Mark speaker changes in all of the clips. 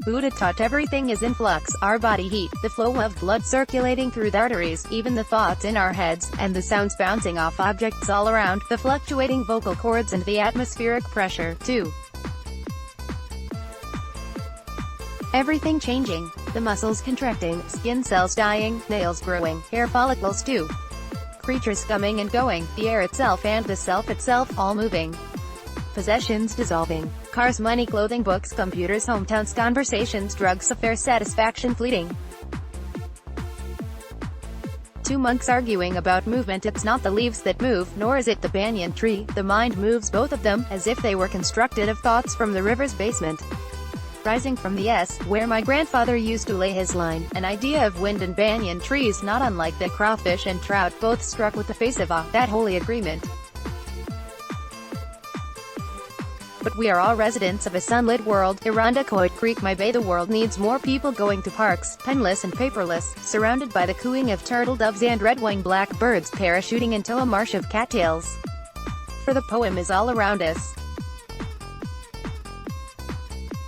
Speaker 1: Buddha taught everything is in flux, our body heat, the flow of blood circulating through the arteries, even the thoughts in our heads, and the sounds bouncing off objects all around, the fluctuating vocal cords and the atmospheric pressure, too. Everything changing. The muscles contracting, skin cells dying, nails growing, hair follicles too. Creatures coming and going, the air itself and the self itself, all moving. Possessions dissolving. Cars, money, clothing, books, computers, hometowns, conversations, drugs, affairs, satisfaction fleeting. Two monks arguing about movement. It's not the leaves that move, nor is it the banyan tree. The mind moves both of them, as if they were constructed of thoughts from the river's basement. Rising from the S, where my grandfather used to lay his line, an idea of wind and banyan trees, not unlike the crawfish and trout, both struck with the face of that holy agreement. But we are all residents of a sunlit world. Irondequoit Creek, my bay. The world needs more people going to parks, penless and paperless, surrounded by the cooing of turtle doves and red-winged blackbirds parachuting into a marsh of cattails. For the poem is all around us.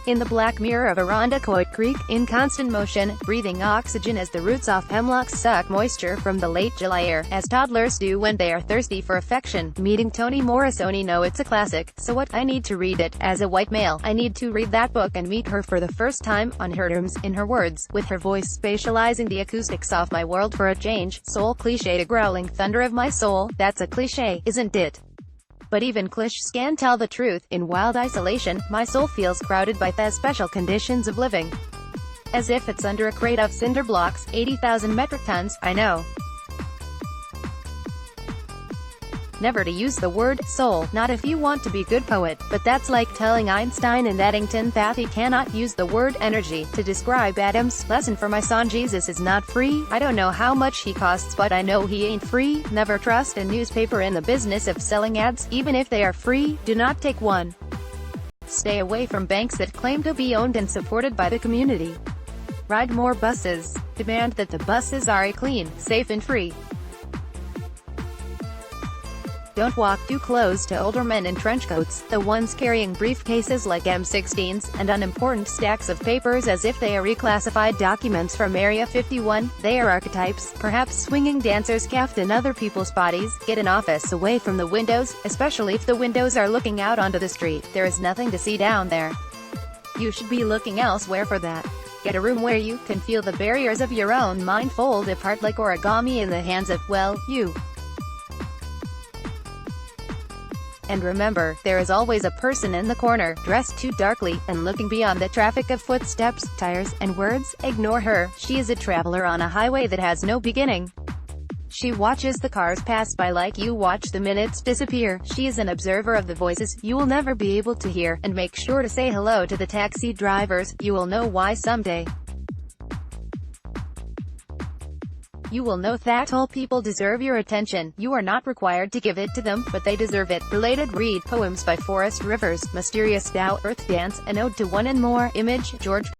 Speaker 1: In the black mirror of Irondequoit Creek, in constant motion, breathing oxygen as the roots off hemlocks suck moisture from the late July air, as toddlers do when they are thirsty for affection. Meeting Toni Morrison. No, it's a classic, so what? I need to read it. As a white male, I need to read that book and meet her for the first time, on her terms, in her words, with her voice spatializing the acoustics of my world for a change. Soul cliche, the growling thunder of my soul. That's a cliche, isn't it? But even cliches can tell the truth. In wild isolation, my soul feels crowded by the special conditions of living. As if it's under a crate of cinder blocks, 80,000 metric tons, I know. Never to use the word soul, not if you want to be good poet, but that's like telling Einstein and Eddington that he cannot use the word energy to describe atoms. Lesson for my son: Jesus is not free. I don't know how much he costs, but I know he ain't free. Never trust a newspaper in the business of selling ads, even if they are free. Do not take one. Stay away from banks that claim to be owned and supported by the community. Ride more buses. Demand that the buses are clean, safe and free. Don't walk too close to older men in trench coats, the ones carrying briefcases like M16s, and unimportant stacks of papers as if they are reclassified documents from Area 51. They are archetypes, perhaps swinging dancers caught in other people's bodies. Get an office away from the windows, especially if the windows are looking out onto the street. There is nothing to see down there. You should be looking elsewhere for that. Get a room where you can feel the barriers of your own mind fold apart like origami in the hands of, well, you. And remember, there is always a person in the corner, dressed too darkly, and looking beyond the traffic of footsteps, tires, and words. Ignore her. She is a traveler on a highway that has no beginning. She watches the cars pass by like you watch the minutes disappear. She is an observer of the voices you will never be able to hear, and make sure to say hello to the taxi drivers. You will know why someday. You will know that all people deserve your attention. You are not required to give it to them, but they deserve it. Related read poems by Forest Rivers, Mysterious Tao, Earth Dance, An Ode to One and More. Image, George